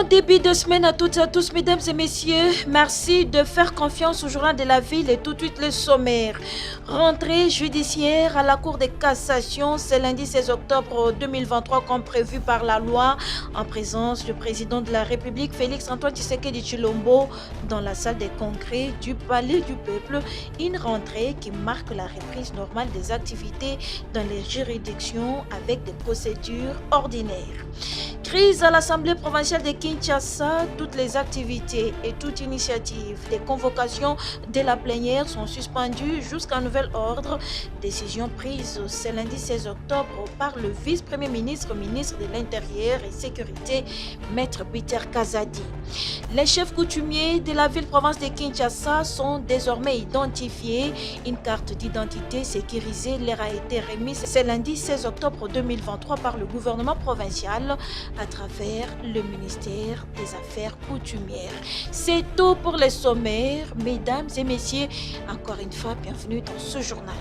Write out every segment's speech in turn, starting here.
début de semaine à toutes et à tous, mesdames et messieurs. Merci de faire confiance au journal de la ville et tout de suite le sommaire. Rentrée judiciaire à la Cour de cassation, c'est lundi 16 octobre 2023 comme prévu par la loi, en présence du président de la République Félix-Antoine Tshisekedi Tshilombo dans la salle des congrès du Palais du Peuple. Une rentrée qui marque la reprise normale des activités dans les juridictions avec des procédures ordinaires. Crise à l'Assemblée provinciale de Kinshasa, toutes les activités et toute initiative des convocations de la plénière sont suspendues jusqu'à nouvel ordre. Décision prise ce lundi 16 octobre par le vice-premier ministre, ministre de l'Intérieur et Sécurité, Maître Peter Kazadi. Les chefs coutumiers de la ville-province de Kinshasa sont désormais identifiés. Une carte d'identité sécurisée leur a été remise ce lundi 16 octobre 2023 par le gouvernement provincial à travers le ministère des Affaires coutumières. C'est tout pour les sommaires. Mesdames et messieurs, encore une fois, bienvenue dans ce journal.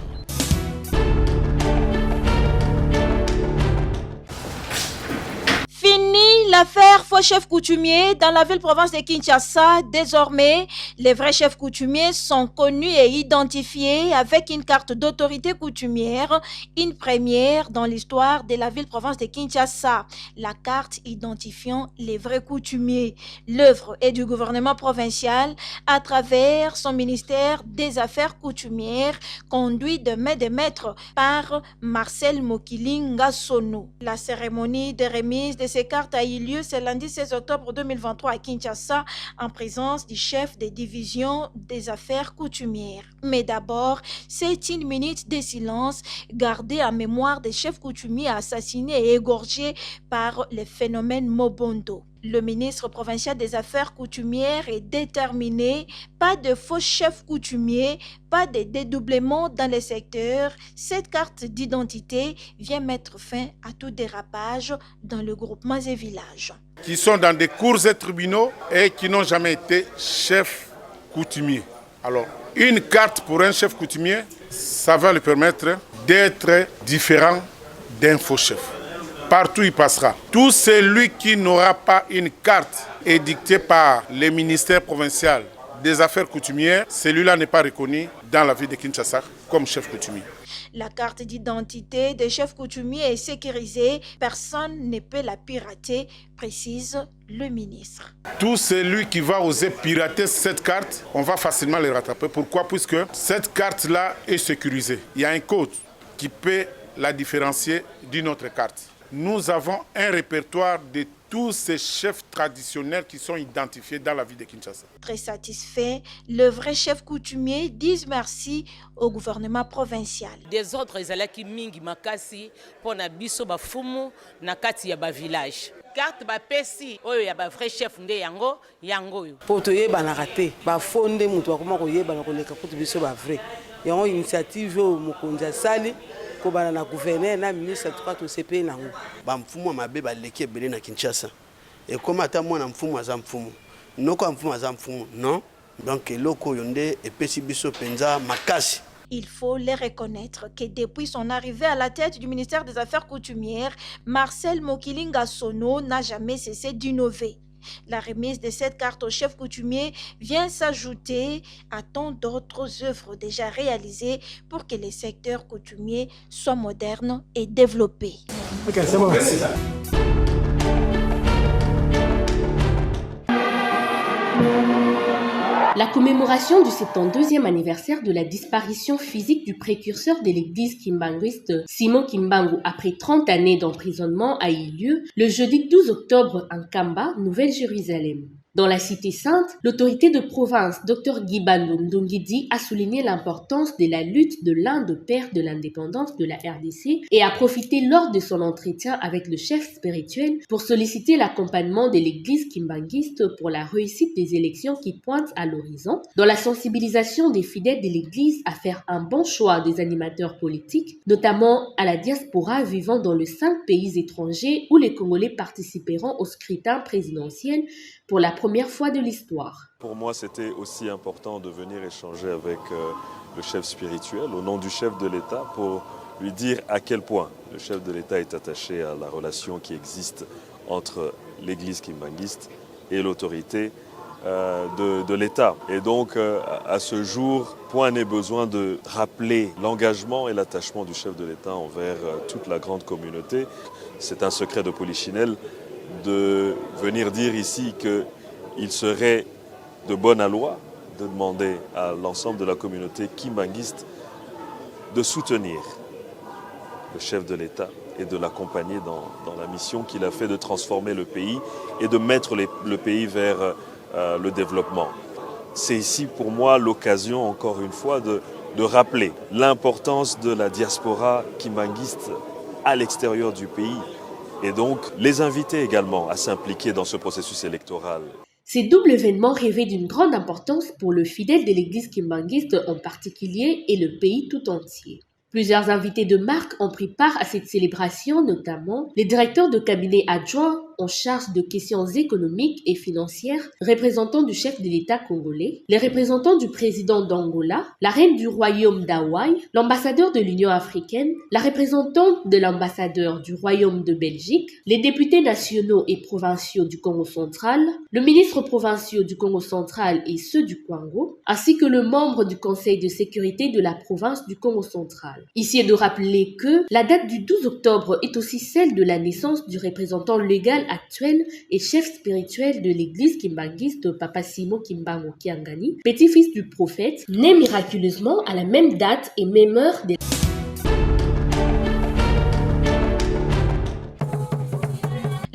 Fini l'affaire faux chef coutumier dans la ville-province de Kinshasa. Désormais, les vrais chefs coutumiers sont connus et identifiés avec une carte d'autorité coutumière, une première dans l'histoire de la ville-province de Kinshasa. La carte identifiant les vrais coutumiers. L'œuvre est du gouvernement provincial à travers son ministère des Affaires coutumières, conduit de main de maître par Marcel Mokilinga Sono. La cérémonie de remise de ces cartes a eu lieu ce lundi 16 octobre 2023 à Kinshasa en présence du chef des divisions des affaires coutumières. Mais d'abord, c'est une minute de silence gardée en mémoire des chefs coutumiers assassinés et égorgés par le phénomène Mobondo. Le ministre provincial des Affaires coutumières est déterminé. Pas de faux chefs coutumiers, pas de dédoublement dans les secteurs. Cette carte d'identité vient mettre fin à tout dérapage dans le groupement et villages. Qui sont dans des cours et tribunaux et qui n'ont jamais été chefs coutumiers. Alors, une carte pour un chef coutumier, ça va lui permettre d'être différent d'un faux chef. Partout il passera. Tout celui qui n'aura pas une carte édictée par le ministère provincial des Affaires coutumières, celui-là n'est pas reconnu dans la ville de Kinshasa comme chef coutumier. La carte d'identité des chefs coutumiers est sécurisée. Personne ne peut la pirater, précise le ministre. Tout celui qui va oser pirater cette carte, on va facilement le rattraper. Pourquoi? Puisque cette carte-là est sécurisée. Il y a un code qui peut la différencier d'une autre carte. Nous avons un répertoire de tous ces chefs traditionnels qui sont identifiés dans la ville de Kinshasa. Très satisfait, le vrai chef coutumier dit merci au gouvernement provincial. Des autres ezalaki mingi makasi pona biso bafumu na kati ya ba village. Carte ba pesi oyo ya ba vrai chef nde yango yo. Poto yeba na raté ba fonde mutu akoma ko yeba na koleka kutu biso ba vrai. Yango initiative o mokonza sali ko bana na gouverneur na ministre tuka to CP nango. Ba mfumu mabe ba leki ebele na Kinshasa. Et comme ata mwana mfumu aza mfumu. Noko mfumu aza mfumu, non? Donc eloko yonde epesi biso penza makasi. Il faut les reconnaître que depuis son arrivée à la tête du ministère des Affaires coutumières, Marcel Mokilinga Sono n'a jamais cessé d'innover. La remise de cette carte au chef coutumier vient s'ajouter à tant d'autres œuvres déjà réalisées pour que les secteurs coutumiers soient modernes et développés. Ok, c'est bon. La commémoration du 72e anniversaire de la disparition physique du précurseur de l'église kimbanguiste Simon Kimbangu après 30 années d'emprisonnement a eu lieu le jeudi 12 octobre en Kamba, Nouvelle-Jérusalem. Dans la cité sainte, l'autorité de province, Dr Guibando Ndongidi, a souligné l'importance de la lutte de l'un des pères de l'indépendance de la RDC et a profité lors de son entretien avec le chef spirituel pour solliciter l'accompagnement de l'église kimbanguiste pour la réussite des élections qui pointent à l'horizon, dans la sensibilisation des fidèles de l'église à faire un bon choix des animateurs politiques, notamment à la diaspora vivant dans les 5 pays étrangers où les Congolais participeront au scrutin présidentiel pour la première fois de l'histoire. Pour moi, c'était aussi important de venir échanger avec le chef spirituel au nom du chef de l'État pour lui dire à quel point le chef de l'État est attaché à la relation qui existe entre l'église kimbanguiste et l'autorité de l'État. Et donc, à ce jour, point n'est besoin de rappeler l'engagement et l'attachement du chef de l'État envers toute la grande communauté. C'est un secret de polichinelle de venir dire ici qu'il serait de bonne loi de demander à l'ensemble de la communauté kimbanguiste de soutenir le chef de l'État et de l'accompagner dans la mission qu'il a fait de transformer le pays et de mettre le pays vers le développement. C'est ici pour moi l'occasion, encore une fois, de rappeler l'importance de la diaspora kimbanguiste à l'extérieur du pays et donc les inviter également à s'impliquer dans ce processus électoral. Ces doubles événements revêt d'une grande importance pour le fidèle de l'église kimbanguiste en particulier et le pays tout entier. Plusieurs invités de marque ont pris part à cette célébration, notamment les directeurs de cabinet adjoints en charge de questions économiques et financières, représentants du chef de l'État congolais, les représentants du président d'Angola, la reine du royaume d'Hawaï, l'ambassadeur de l'Union africaine, la représentante de l'ambassadeur du royaume de Belgique, les députés nationaux et provinciaux du Congo central, le ministre provincial du Congo central et ceux du Congo, ainsi que le membre du Conseil de sécurité de la province du Congo central. Ici est de rappeler que la date du 12 octobre est aussi celle de la naissance du représentant légal actuel et chef spirituel de l'église kimbanguiste Papa Simon Kimbangu Kiangani, petit-fils du prophète, né miraculeusement à la même date et même heure des...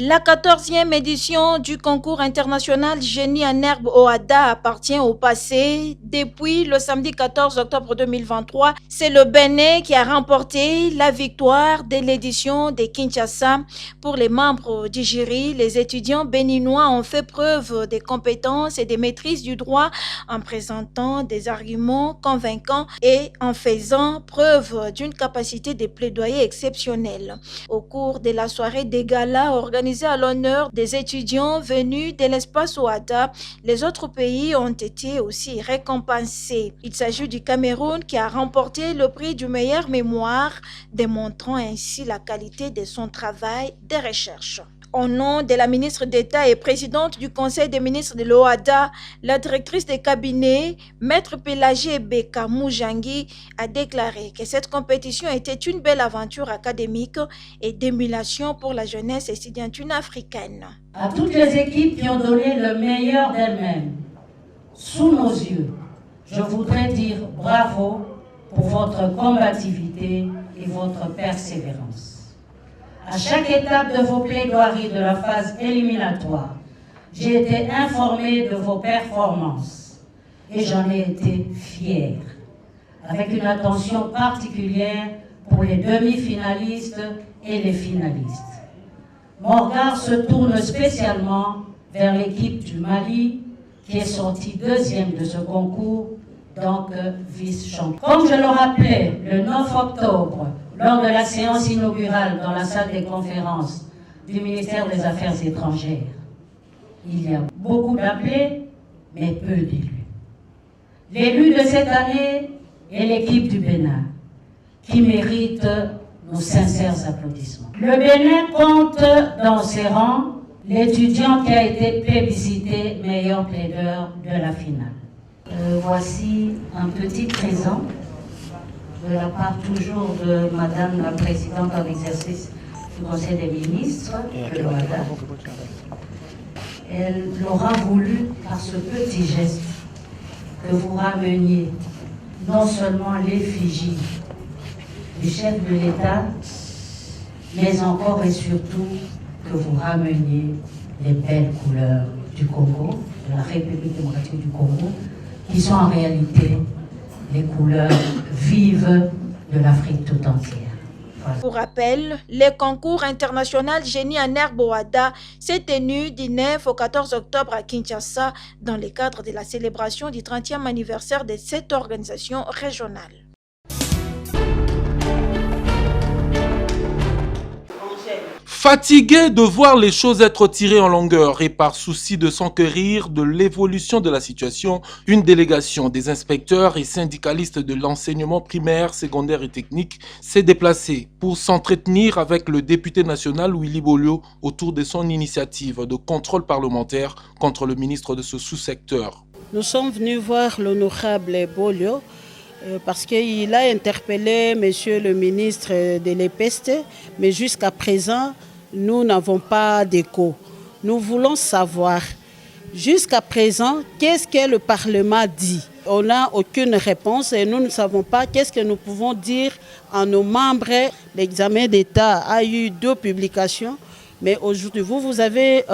La 14e édition du concours international Génie en herbe OADA appartient au passé. Depuis le samedi 14 octobre 2023, c'est le Bénin qui a remporté la victoire de l'édition de Kinshasa. Pour les membres du jury, les étudiants béninois ont fait preuve de compétences et de maîtrise du droit en présentant des arguments convaincants et en faisant preuve d'une capacité de plaidoyer exceptionnelle. Au cours de la soirée des galas organisée à l'honneur des étudiants venus de l'espace OADA, les autres pays ont été aussi récompensés. Il s'agit du Cameroun qui a remporté le prix du meilleur mémoire, démontrant ainsi la qualité de son travail de recherche. Au nom de la ministre d'État et présidente du Conseil des ministres de l'OADA, la directrice des cabinets, Maître Pélagé Beka Moujangi, a déclaré que cette compétition était une belle aventure académique et d'émulation pour la jeunesse estudiantine africaine. À toutes les équipes qui ont donné le meilleur d'elles-mêmes, sous nos yeux, je voudrais dire bravo pour votre combativité et votre persévérance. À chaque étape de vos plaidoiries de la phase éliminatoire, j'ai été informé de vos performances et j'en ai été fier, avec une attention particulière pour les demi-finalistes et les finalistes. Mon regard se tourne spécialement vers l'équipe du Mali qui est sortie deuxième de ce concours, donc vice-champion. Comme je le rappelais le 9 octobre, lors de la séance inaugurale dans la salle des conférences du ministère des Affaires étrangères, il y a beaucoup d'appelés, mais peu d'élus. L'élu de cette année est l'équipe du Bénin, qui mérite nos sincères applaudissements. Le Bénin compte dans ses rangs l'étudiant qui a été plébiscité meilleur plaideur de la finale. Voici un petit présent de la part toujours de Madame la Présidente en exercice du Conseil des ministres de l'OADA. Elle l'aura voulu par ce petit geste que vous rameniez non seulement l'effigie du chef de l'État, mais encore et surtout que vous rameniez les belles couleurs du Congo, de la République démocratique du Congo, qui sont en réalité les couleurs vives de l'Afrique tout entière. Voilà. Pour rappel, le concours international Génie en herbe OADA s'est tenu du 9 au 14 octobre à Kinshasa dans le cadre de la célébration du 30e anniversaire de cette organisation régionale. Fatigué de voir les choses être tirées en longueur et par souci de s'enquérir de l'évolution de la situation, une délégation des inspecteurs et syndicalistes de l'enseignement primaire, secondaire et technique s'est déplacée pour s'entretenir avec le député national Willy Bolio autour de son initiative de contrôle parlementaire contre le ministre de ce sous-secteur. Nous sommes venus voir l'honorable Bolio parce qu'il a interpellé monsieur le ministre de l'EPST, mais jusqu'à présent, nous n'avons pas d'écho. Nous voulons savoir, jusqu'à présent, qu'est-ce que le Parlement dit? On n'a aucune réponse et nous ne savons pas qu'est-ce que nous pouvons dire à nos membres. L'examen d'État a eu 2 publications, mais aujourd'hui, vous avez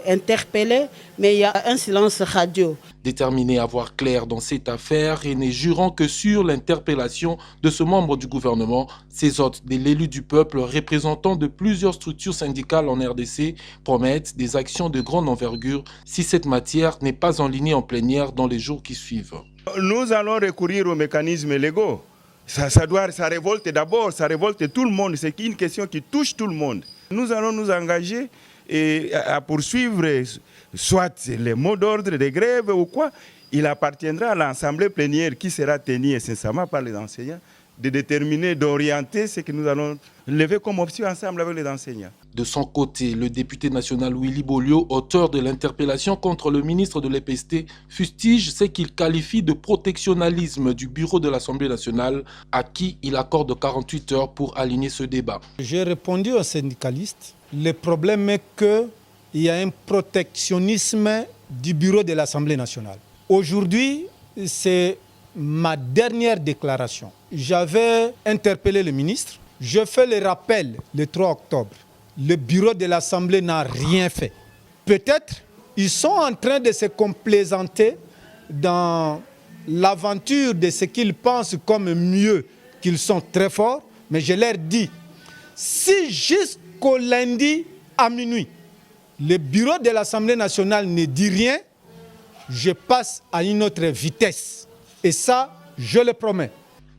interpellé, mais il y a un silence radio. Déterminé à voir clair dans cette affaire et ne jurant que sur l'interpellation de ce membre du gouvernement, ces hôtes de l'élu du peuple représentant de plusieurs structures syndicales en RDC promettent des actions de grande envergure si cette matière n'est pas enlignée en plénière dans les jours qui suivent. Nous allons recourir aux mécanismes légaux. Ça révolte d'abord, ça révolte tout le monde. C'est une question qui touche tout le monde. Nous allons nous engager à poursuivre soit les mots d'ordre de grève ou quoi. Il appartiendra à l'Assemblée plénière qui sera tenue essentiellement par les enseignants de déterminer, d'orienter ce que nous allons lever comme option ensemble avec les enseignants. De son côté, le député national Willy Bolio, auteur de l'interpellation contre le ministre de l'EPST, fustige ce qu'il qualifie de protectionnalisme du bureau de l'Assemblée nationale, à qui il accorde 48 heures pour aligner ce débat. J'ai répondu aux syndicalistes. Le problème est qu'il y a un protectionnisme du bureau de l'Assemblée nationale. Aujourd'hui, c'est ma dernière déclaration. J'avais interpellé le ministre. Je fais le rappel le 3 octobre. Le bureau de l'Assemblée n'a rien fait. Peut-être ils sont en train de se complaisanter dans l'aventure de ce qu'ils pensent comme mieux, qu'ils sont très forts. Mais je leur dis, si jusqu'au lundi à minuit, le bureau de l'Assemblée nationale ne dit rien, je passe à une autre vitesse. Et ça, je le promets.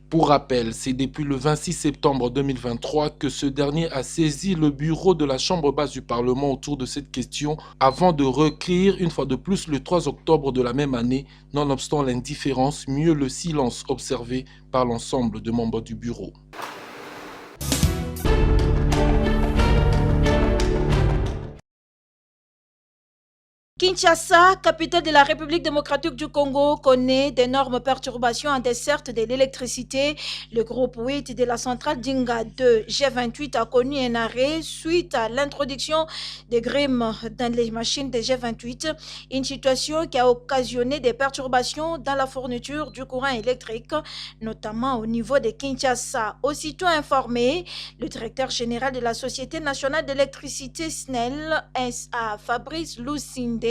Pour rappel, c'est depuis le 26 septembre 2023 que ce dernier a saisi le bureau de la Chambre basse du Parlement autour de cette question avant de recrire une fois de plus le 3 octobre de la même année, nonobstant l'indifférence, mieux le silence observé par l'ensemble des membres du bureau. Kinshasa, capitale de la République démocratique du Congo, connaît d'énormes perturbations en desserte de l'électricité. Le groupe 8 de la centrale Dinga 2 G28 a connu un arrêt suite à l'introduction des grimes dans les machines de G28, une situation qui a occasionné des perturbations dans la fourniture du courant électrique, notamment au niveau de Kinshasa. Aussitôt informé, le directeur général de la Société nationale d'électricité SNEL, SA, Fabrice Lusinde,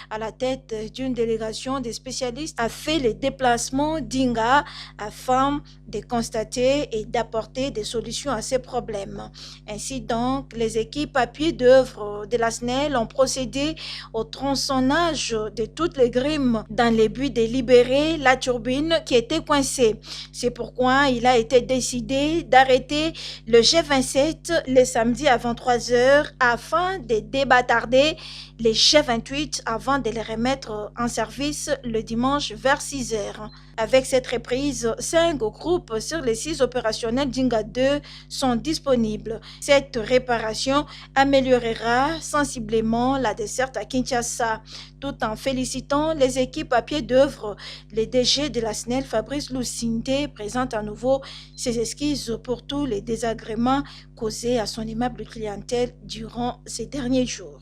à la tête d'une délégation des spécialistes, a fait le déplacement d'Inga afin de constater et d'apporter des solutions à ces problèmes. Ainsi donc, les équipes à pied d'œuvre de la SNEL ont procédé au tronçonnage de toutes les grimes dans le but de libérer la turbine qui était coincée. C'est pourquoi il a été décidé d'arrêter le G27 le samedi à 23h afin de débâtarder les G28 avant de les remettre en service le dimanche vers 6h. Avec cette reprise, 5 groupes sur les 6 opérationnels Dinga 2 sont disponibles. Cette réparation améliorera sensiblement la desserte à Kinshasa, tout en félicitant les équipes à pied d'œuvre. Le DG de la SNEL, Fabrice Lusinde, présente à nouveau ses excuses pour tous les désagréments causés à son aimable clientèle durant ces derniers jours.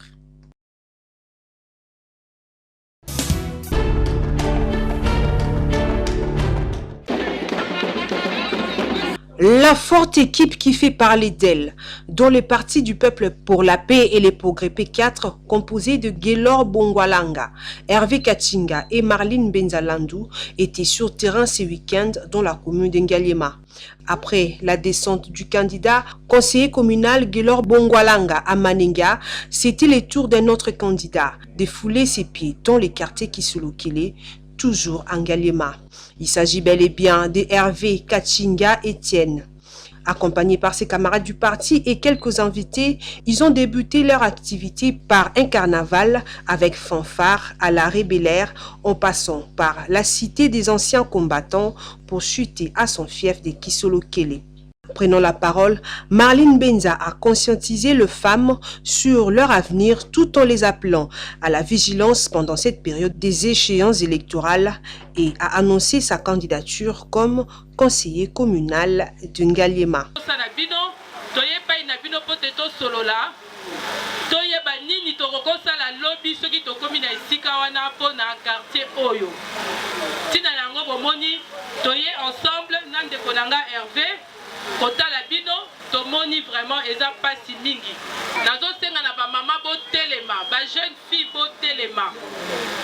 La forte équipe qui fait parler d'elle, dont le Parti du Peuple pour la Paix et les Progrès P4, composé de Gaylor Bongwalanga, Hervé Kachinga et Marlene Benzalandou, était sur terrain ce week-end dans la commune d'Ngaliema. Après la descente du candidat conseiller communal Gaylor Bongwalanga à Manenga, c'était le tour d'un autre candidat de fouler ses pieds dans les quartiers qui se localaient, toujours en Ngaliema. Il s'agit bel et bien de Hervé Kachinga Etienne. Accompagnés par ses camarades du parti et quelques invités, ils ont débuté leur activité par un carnaval avec fanfare à l'arrêt Bel-Air en passant par la cité des anciens combattants pour chuter à son fief de Kisolo-Kele. Prenant la parole, Marlene Benza a conscientisé les femmes sur leur avenir tout en les appelant à la vigilance pendant cette période des échéances électorales et a annoncé sa candidature comme conseiller communal de Ngaliema. Kota la bino tomoni vraiment eza pasi mingi nazo senga na ba mama bo telema ba jeune fille bo telema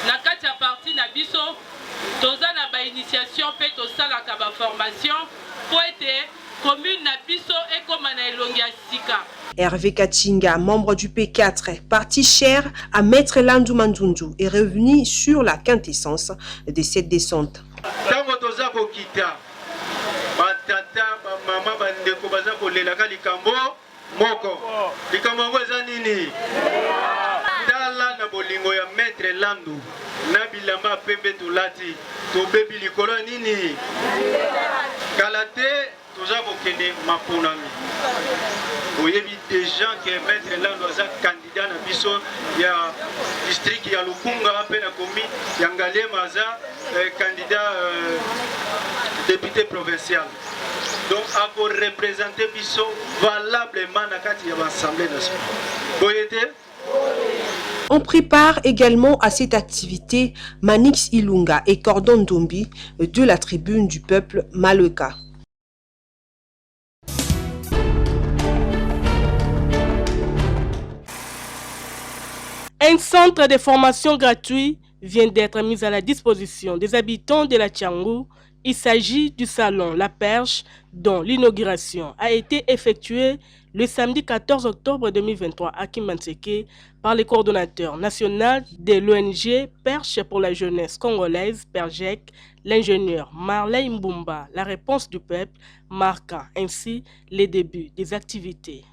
na kati ya parti na biso toza na ba initiation pe to sala ka ba formation pour être commune na biso et comme na elongi ya sika. Hervé Kachinga, membre du P4, parti cher à Maître Landou Mandundu, est revenu sur la quintessence de cette descente. Batata, mama, bandeko baza kolelaka likambo moko. Likambo ngo eza nini? Tala na bolingo ya Maître Landou. Na bilamba pembe tulati. Tobebi likolo nini? Kalate toza kokende maponami. Oyebi déjà que Maître Landou aza candidat na biso ya district ya Lukunga pe na komi ya Ngaliema aza candidat député provincial. Donc, à vous représenter Bisso valablement dans l'Assemblée nationale. On prépare également à cette activité Manix Ilunga et Cordon Dombi de la tribune du peuple Maleka. Un centre de formation gratuit vient d'être mis à la disposition des habitants de la Tchangou. Il s'agit du salon La Perche dont l'inauguration a été effectuée le samedi 14 octobre 2023 à Kimbanseke par le coordonnateur national de l'ONG Perche pour la jeunesse congolaise, PERJEC, l'ingénieur Marley Mbumba. La réponse du peuple marquant ainsi les débuts des activités.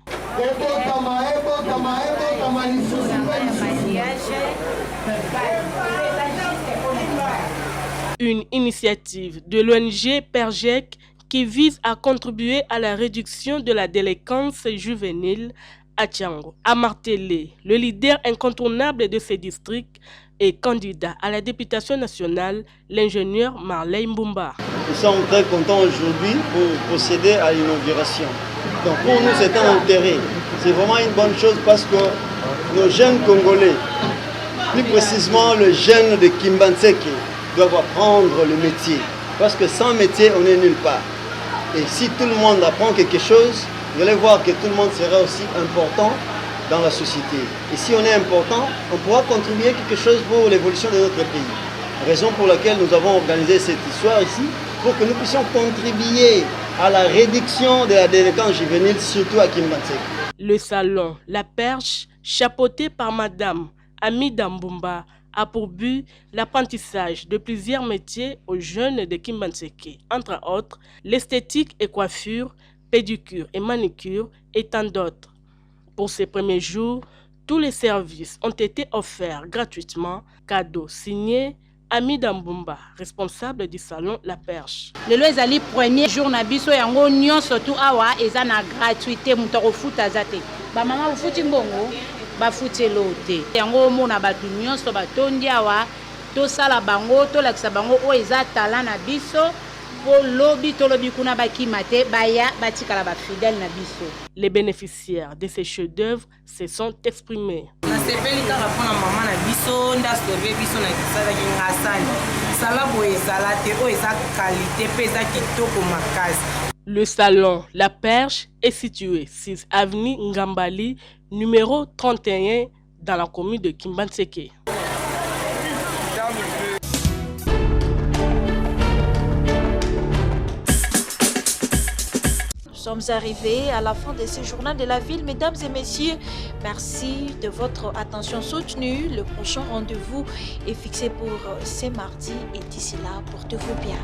Une initiative de l'ONG PERJEC qui vise à contribuer à la réduction de la délinquance juvénile à Tchango. A martelé le leader incontournable de ces districts et candidat à la députation nationale, l'ingénieur Marley Mbumba. Nous sommes très contents aujourd'hui pour procéder à l'inauguration. Donc pour nous c'est un intérêt. C'est vraiment une bonne chose parce que nos jeunes Congolais, plus précisément le jeune de Kimbanseke, doivent apprendre le métier. Parce que sans métier, on n'est nulle part. Et si tout le monde apprend quelque chose, vous allez voir que tout le monde sera aussi important dans la société. Et si on est important, on pourra contribuer quelque chose pour l'évolution de notre pays. Raison pour laquelle nous avons organisé cette histoire ici, pour que nous puissions contribuer à la réduction de la délinquance juvénile, surtout à Kimbanseke. Le salon La Perche, chapeauté par Madame Amida Mbumba, a pour but l'apprentissage de plusieurs métiers aux jeunes de Kimbanseke, entre autres l'esthétique et coiffure, pédicure et manicure et tant d'autres. Pour ces premiers jours, tous les services ont été offerts gratuitement, cadeaux signés Amida Mbumba, responsable du salon La Perche. Le ezali premier jour na biso yango nyonso tu awa eza na gratuité muto kofuta zate. Ba mama ufuti mbongo bafuti lote. Yango mona batu nyonso batondi awa to sala bango to lakisa bango o eza talent na biso po lobi to lobi kuna bakimate baya batikala ba fidèle na biso. Les bénéficiaires de ces chefs-d'œuvre se sont exprimés. Le salon La Perche est situé 6 avenue Ngambali, numéro 31 dans la commune de Kimbanseke. Nous sommes arrivés à la fin de ce journal de la ville. Mesdames et messieurs, merci de votre attention soutenue. Le prochain rendez-vous est fixé pour ce mardi et d'ici là, portez-vous bien.